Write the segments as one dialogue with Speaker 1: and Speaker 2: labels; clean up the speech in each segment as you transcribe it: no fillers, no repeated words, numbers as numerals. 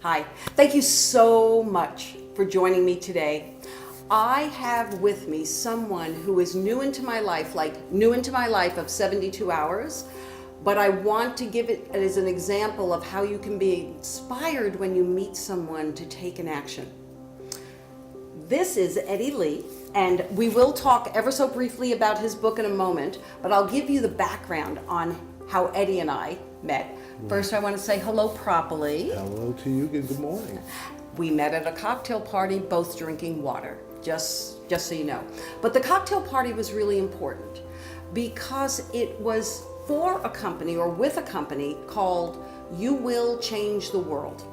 Speaker 1: Hi. Thank you so much for joining me today. I have with me someone who is new into my life, of 72 hours, but I want to give it as an example of how you can be inspired when you meet someone to take an action. This is Eddie Lee, and we will talk ever so briefly about his book in a moment, but I'll give you the background on how Eddie and I met. First, I want to say hello properly.
Speaker 2: Hello to you, good morning.
Speaker 1: We met at a cocktail party, both drinking water, just so you know. But the cocktail party was really important because it was for a company or with a company called You Will Change the World.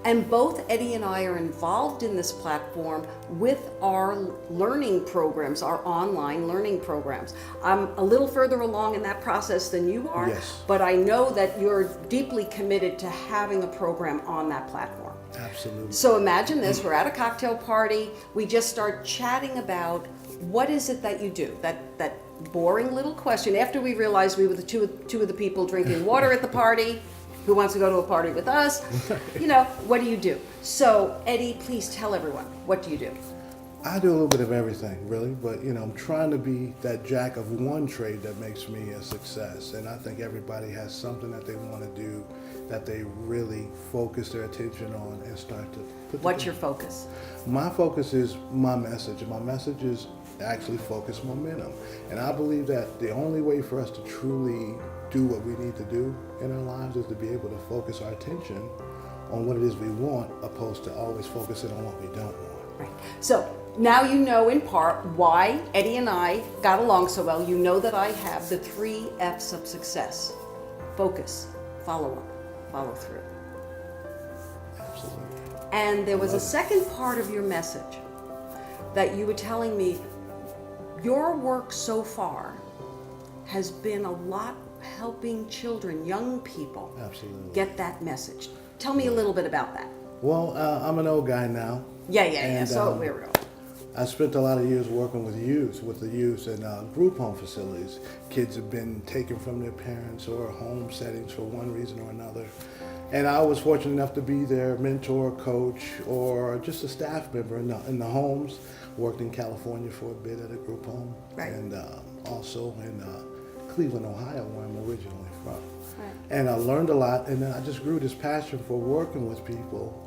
Speaker 1: And both Eddie and I are involved in this platform with our learning programs, our online learning programs. I'm a little further along in that process than you are,
Speaker 2: yes,
Speaker 1: but I know that you're deeply committed to having a program on that platform.
Speaker 2: Absolutely.
Speaker 1: So imagine this, we're at a cocktail party, we just start chatting about what is it that you do, that boring little question. After we realized we were the two of the people drinking water at the party, who wants to go to a party with us? You know, what do you do? So, Eddie, please tell everyone, what do you do?
Speaker 2: I do a little bit of everything, really, but I'm trying to be that jack of one trade that makes me a success. And I think everybody has something that they want to do that they really focus their attention on and start to put.
Speaker 1: What's your focus?
Speaker 2: My focus is my message, and my message is actually focus momentum. And I believe that the only way for us to truly do what we need to do in our lives is to be able to focus our attention on what it is we want, opposed to always focusing on what we don't want.
Speaker 1: Right. So now you know in part why Eddie and I got along so well. You know that I have the 3 F's of success: focus, follow up, follow through.
Speaker 2: Absolutely.
Speaker 1: And there was a second part of your message that you were telling me your work so far has been a lot helping children, young people,
Speaker 2: Absolutely.
Speaker 1: get that message. Tell me a little bit about that.
Speaker 2: Well, I'm an old guy now.
Speaker 1: Yeah. So we were.
Speaker 2: I spent a lot of years working with the youth in group home facilities. Kids have been taken from their parents or home settings for one reason or another. And I was fortunate enough to be their mentor, coach, or just a staff member in the homes. Worked in California for a bit at a group home.
Speaker 1: Right.
Speaker 2: And also in Cleveland, Ohio, where I'm originally from.
Speaker 1: Right.
Speaker 2: And I learned a lot, and then I just grew this passion for working with people,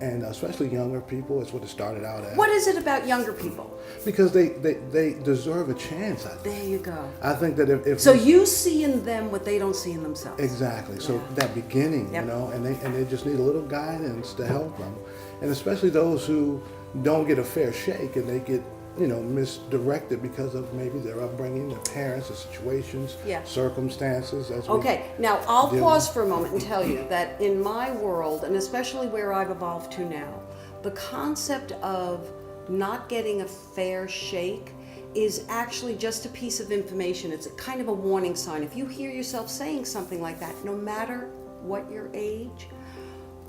Speaker 2: and especially younger people. Is what it started out as.
Speaker 1: What is it about younger people?
Speaker 2: Because they deserve a chance, I think.
Speaker 1: There you go.
Speaker 2: I think that if
Speaker 1: So you see in them what they don't see in themselves.
Speaker 2: Exactly. So
Speaker 1: Yeah.
Speaker 2: that beginning,
Speaker 1: Yep.
Speaker 2: and they just need a little guidance to help them, and especially those who don't get a fair shake and they get misdirected because of maybe their upbringing, their parents, the situations,
Speaker 1: Yeah.
Speaker 2: circumstances.
Speaker 1: Okay, now I'll
Speaker 2: deal
Speaker 1: pause
Speaker 2: with-
Speaker 1: for a moment and tell you that in my world, and especially where I've evolved to now, the concept of not getting a fair shake is actually just a piece of information. It's a kind of a warning sign. If you hear yourself saying something like that, no matter what your age,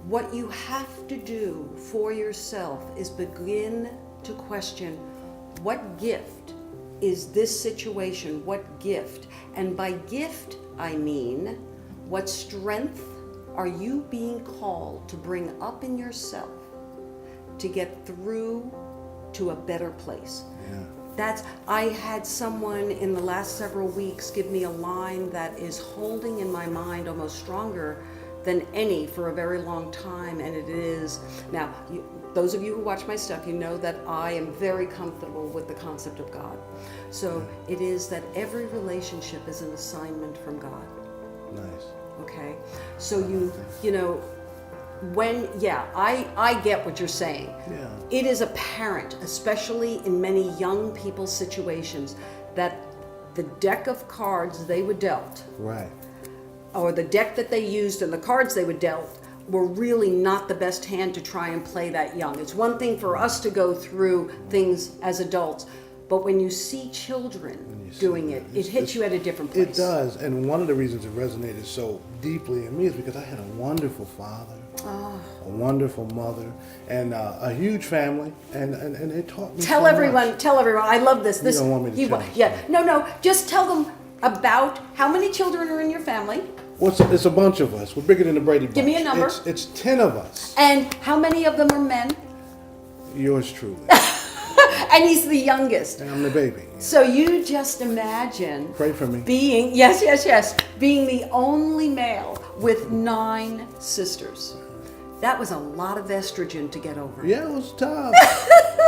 Speaker 1: what you have to do for yourself is begin to question, what gift is this situation? What gift? And by gift, I mean, what strength are you being called to bring up in yourself to get through to a better place?
Speaker 2: Yeah.
Speaker 1: I had someone in the last several weeks give me a line that is holding in my mind almost stronger than any for a very long time, and it is, now, those of you who watch my stuff, you know that I am very comfortable with the concept of God. So it is that every relationship is an assignment from God.
Speaker 2: Nice.
Speaker 1: Okay? So I get what you're saying.
Speaker 2: Yeah.
Speaker 1: It is apparent, especially in many young people's situations, that the deck of cards they were dealt,
Speaker 2: Right.
Speaker 1: or the deck that they used and the cards they were dealt, were really not the best hand to try and play that young. It's one thing for us to go through things as adults, but when you see children doing it, it hits you at a different place.
Speaker 2: It does, and one of the reasons it resonated so deeply in me is because I had a wonderful father, a wonderful mother, and a huge family, and it taught me
Speaker 1: Tell
Speaker 2: so
Speaker 1: everyone,
Speaker 2: much.
Speaker 1: I love this.
Speaker 2: don't want me to tell them.
Speaker 1: Yeah, no, just tell them about how many children are in your family.
Speaker 2: Well, it's a bunch of us. We're bigger than the Brady Bunch.
Speaker 1: Give me a number.
Speaker 2: It's 10 of us.
Speaker 1: And how many of them are men?
Speaker 2: Yours truly.
Speaker 1: And he's the youngest.
Speaker 2: And I'm the baby.
Speaker 1: So you just imagine
Speaker 2: Pray for me.
Speaker 1: being being the only male with 9 sisters. That was a lot of estrogen to get over.
Speaker 2: Yeah, it was tough.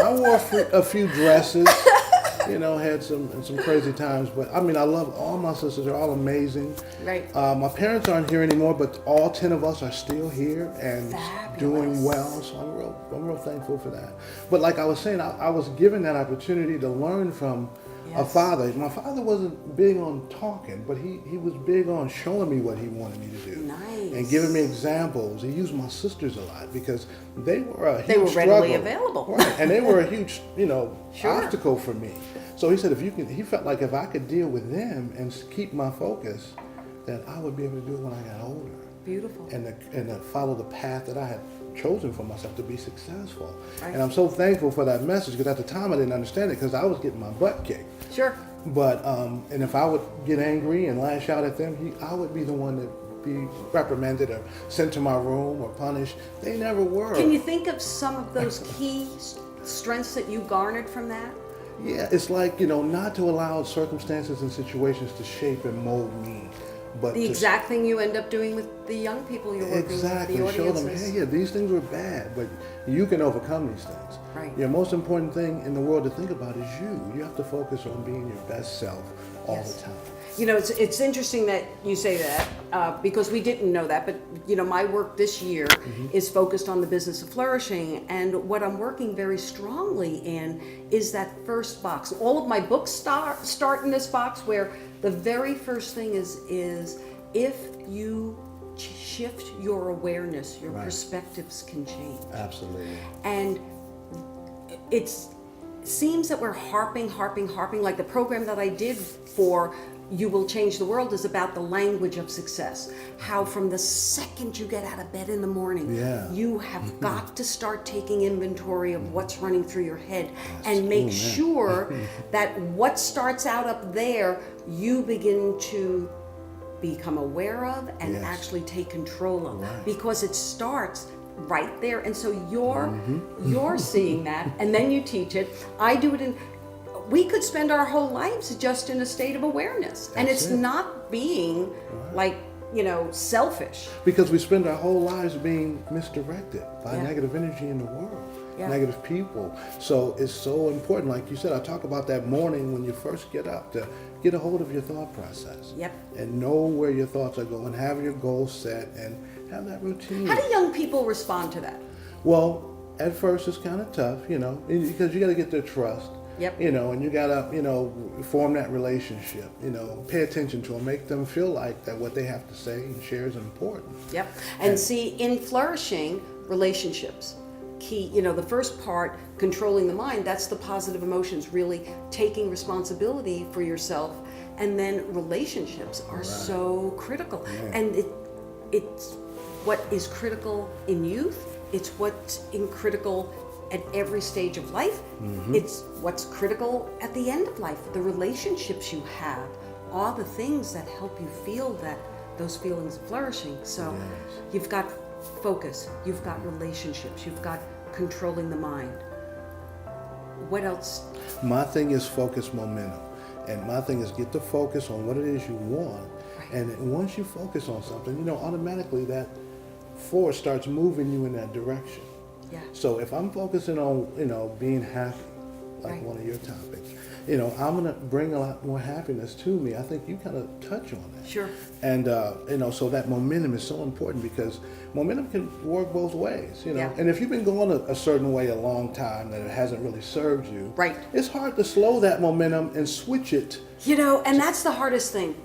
Speaker 2: I wore a few dresses, had some crazy times. But I mean, I love all my sisters. They're all amazing.
Speaker 1: Right.
Speaker 2: My parents aren't here anymore, but all 10 of us are still here and doing well. So I'm real thankful for that. But like I was saying, I was given that opportunity to learn from a father. My father wasn't big on talking, but he was big on showing me what he wanted me to do.
Speaker 1: Nice.
Speaker 2: And giving me examples. He used my sisters a lot because they were a huge
Speaker 1: They were readily
Speaker 2: struggle.
Speaker 1: available.
Speaker 2: Right. And they were a huge,
Speaker 1: Sure.
Speaker 2: obstacle for me. So he said, he felt like if I could deal with them and keep my focus, that I would be able to do it when I got older.
Speaker 1: Beautiful.
Speaker 2: And to follow the path that I had chosen for myself to be successful.
Speaker 1: Right.
Speaker 2: And I'm so thankful for that message because at the time I didn't understand it because I was getting my butt kicked.
Speaker 1: Sure.
Speaker 2: But, and if I would get angry and lash out at them, I would be the one to be reprimanded or sent to my room or punished. They never were.
Speaker 1: Can you think of some of those key strengths that you garnered from that?
Speaker 2: Yeah, it's like, not to allow circumstances and situations to shape and mold me. But
Speaker 1: The exact thing you end up doing with the young people you're working
Speaker 2: exactly.
Speaker 1: with, the
Speaker 2: Show them,
Speaker 1: audiences.
Speaker 2: hey, yeah, these things were bad, but you can overcome these things.
Speaker 1: Right.
Speaker 2: Your most important thing in the world to think about is you. You have to focus on being your best self all
Speaker 1: Yes.
Speaker 2: the time.
Speaker 1: It's interesting that you say that because we didn't know that, but my work this year is focused on the business of flourishing, and what I'm working very strongly in is that first box. All of my books start in this box where the very first thing is if you shift your awareness, your perspectives can change.
Speaker 2: Absolutely.
Speaker 1: And it seems that we're harping, like the program that I did for You Will Change the World is about the language of success. How from the second you get out of bed in the morning, you have got to start taking inventory of what's running through your head and make sure that what starts out up there, you begin to become aware of and actually take control of, because it starts right there. And so you're seeing that, and then you teach it. I do it we could spend our whole lives just in a state of awareness. And it's not being like, selfish.
Speaker 2: Because we spend our whole lives being misdirected by negative energy in the world, negative people. So it's so important. Like you said, I talk about that morning when you first get up to get a hold of your thought process.
Speaker 1: Yep.
Speaker 2: And know where your thoughts are going, have your goals set, and have that routine.
Speaker 1: How do young people respond to that?
Speaker 2: Well, at first it's kind of tough, because you got to get their trust.
Speaker 1: Yep.
Speaker 2: And you gotta, form that relationship, pay attention to them, make them feel like that what they have to say and share is important.
Speaker 1: Yep. And see, in flourishing, relationships, key, the first part, controlling the mind, that's the positive emotions, really taking responsibility for yourself. And then relationships are so critical. And it's what is critical in youth, it's what's critical at every stage of life. It's what's critical at the end of life. The relationships you have, all the things that help you feel those feelings of flourishing. So you've got focus, you've got relationships, you've got controlling the mind. What else?
Speaker 2: My thing is focus momentum. And my thing is get the focus on what it is you want. And once you focus on something, automatically that force starts moving you in that direction.
Speaker 1: Yeah.
Speaker 2: So if I'm focusing on, being happy, like one of your topics, I'm going to bring a lot more happiness to me. I think you kind of touch on that.
Speaker 1: Sure.
Speaker 2: And, so that momentum is so important because momentum can work both ways, And if you've been going a certain way a long time that it hasn't really served you, it's hard to slow that momentum and switch it.
Speaker 1: And that's the hardest thing.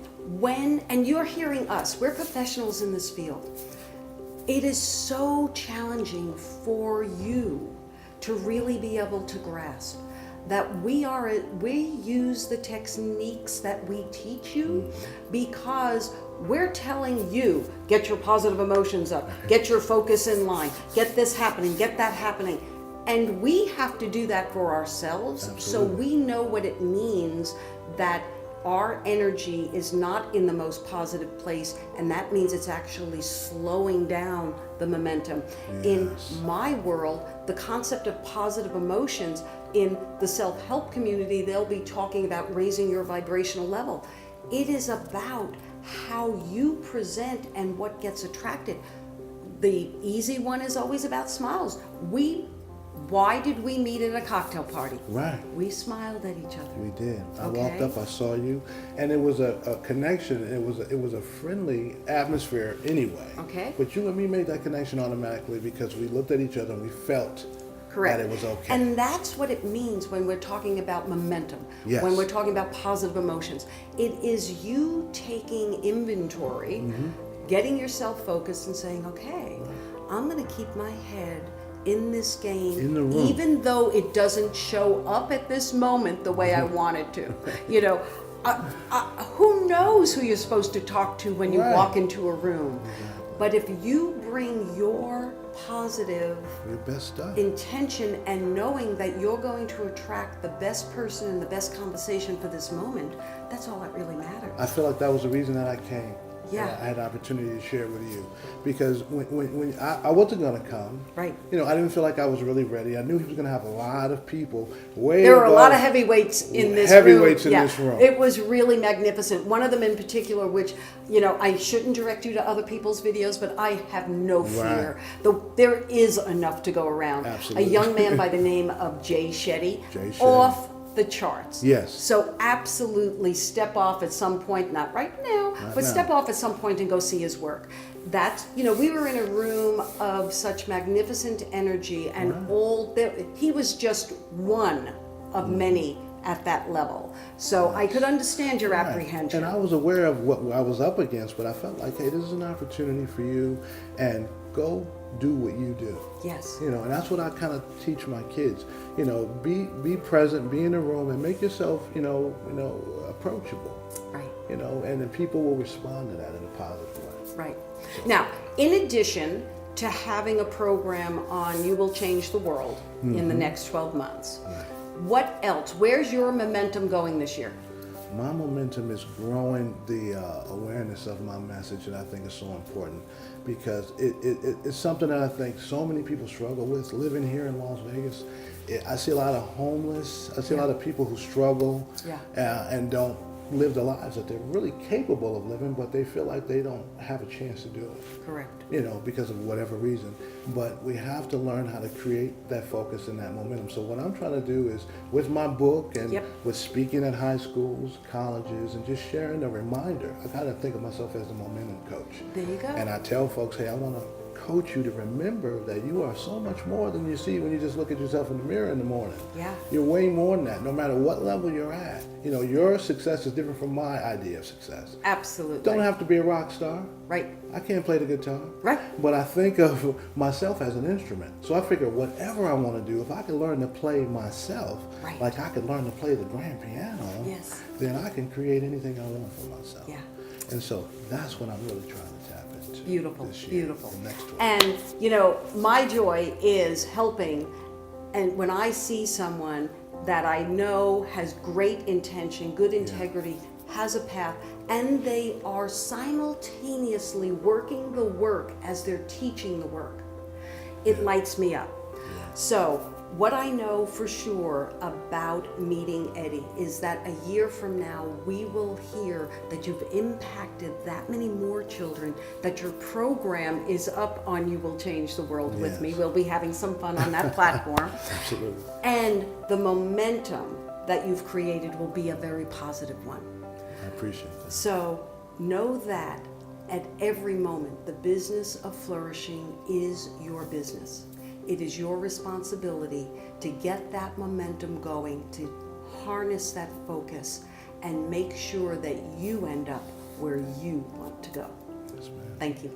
Speaker 1: And you're hearing us, we're professionals in this field. It is so challenging for you to really be able to grasp that we use the techniques that we teach you because we're telling you, get your positive emotions up, get your focus in line, get this happening, get that happening. And we have to do that for ourselves. So we know what it means that our energy is not in the most positive place, and that means it's actually slowing down the momentum. In my world, the concept of positive emotions, in the self-help community, they'll be talking about raising your vibrational level. It is about how you present and what gets attracted. The easy one is always about smiles. Why did we meet at a cocktail party?
Speaker 2: Right.
Speaker 1: We smiled at each other.
Speaker 2: We did. I
Speaker 1: Okay.
Speaker 2: walked up, I saw you, and it was a connection. It was a friendly atmosphere anyway.
Speaker 1: Okay.
Speaker 2: But you and me made that connection automatically because we looked at each other and we felt
Speaker 1: Correct.
Speaker 2: that it was okay.
Speaker 1: And that's what it means when we're talking about momentum,
Speaker 2: Yes.
Speaker 1: when we're talking about positive emotions. It is you taking inventory, getting yourself focused and saying, okay, I'm going to keep my head in this game,
Speaker 2: In the room.
Speaker 1: even though it doesn't show up at this moment the way I want it to. You know, who knows who you're supposed to talk to when you
Speaker 2: Right.
Speaker 1: walk into a room? But if you bring your positive
Speaker 2: Your best stuff.
Speaker 1: intention and knowing that you're going to attract the best person and the best conversation for this moment, that's all that really matters.
Speaker 2: I feel like that was the reason that I came.
Speaker 1: Yeah.
Speaker 2: And I had an opportunity to share with you because when I wasn't going to come,
Speaker 1: Right.
Speaker 2: you know, I didn't feel like I was really ready. I knew he was going to have a lot of people way
Speaker 1: There were a lot
Speaker 2: above-
Speaker 1: of heavyweights in this
Speaker 2: Heavyweights
Speaker 1: room.
Speaker 2: in this room.
Speaker 1: It was really magnificent. One of them in particular, which, you know, I shouldn't direct you to other people's videos, but I have no fear. There is enough to go around.
Speaker 2: Absolutely.
Speaker 1: A young man by the name of Jay Shetty,
Speaker 2: Jay Shetty.
Speaker 1: off the charts.
Speaker 2: Yes.
Speaker 1: So absolutely step off at some point, not right now, but
Speaker 2: now.
Speaker 1: step off at some point and go see his work. That's, you know, we were in a room of such magnificent energy, and he was just one of many at that level. So I could understand your apprehension.
Speaker 2: And I was aware of what I was up against, but I felt like, hey, this is an opportunity for you, and go do what you do.
Speaker 1: Yes.
Speaker 2: You know, and that's what I kind of teach my kids. You know, be present, be in the room, and make yourself, you know, approachable.
Speaker 1: Right.
Speaker 2: You know, and then people will respond to that in a positive way.
Speaker 1: Right. Now, in addition to having a program on You Will Change the World in the next 12 months, what else? Where's your momentum going this year?
Speaker 2: My momentum is growing the awareness of my message, and I think it's so important because it's something that I think so many people struggle with. Living here in Las Vegas, I see a lot of homeless. I see a lot of people who struggle and don't live the lives that they're really capable of living, but they feel like they don't have a chance to do it.
Speaker 1: Correct.
Speaker 2: You know, because of whatever reason. But we have to learn how to create that focus and that momentum. So what I'm trying to do is, with my book and with speaking at high schools, colleges, and just sharing a reminder, I kind of think of myself as the momentum coach.
Speaker 1: There you go.
Speaker 2: And I tell folks, hey, I want to coach you to remember that you are so much more than you see when you just look at yourself in the mirror in the morning.
Speaker 1: Yeah.
Speaker 2: You're way more than that, no matter what level you're at. You know, your success is different from my idea of success.
Speaker 1: Absolutely.
Speaker 2: Don't have to be a rock star.
Speaker 1: Right.
Speaker 2: I can't play the guitar.
Speaker 1: Right.
Speaker 2: But I think of myself as an instrument. So I figure whatever I want to do, if I can learn to play myself,
Speaker 1: Right.
Speaker 2: like I could learn to play the grand piano,
Speaker 1: Yes.
Speaker 2: then I can create anything I want for myself.
Speaker 1: Yeah.
Speaker 2: And so that's what I'm really trying to tap into.
Speaker 1: Beautiful,
Speaker 2: This year,
Speaker 1: beautiful.
Speaker 2: the next 12.
Speaker 1: And, you know, my joy is helping, and when I see someone that I know has great intention, good integrity, has a path, and they are simultaneously working the work as they're teaching the work, it lights me up. So what I know for sure about meeting Eddie is that a year from now, we will hear that you've impacted that many more children, that your program is up on You Will Change the World with me. We'll be having some fun on that platform.
Speaker 2: Absolutely.
Speaker 1: And the momentum that you've created will be a very positive one.
Speaker 2: I appreciate that.
Speaker 1: So know that at every moment, the business of flourishing is your business. It is your responsibility to get that momentum going, to harness that focus, and make sure that you end up where you want to go.
Speaker 2: Yes, ma'am.
Speaker 1: Thank you.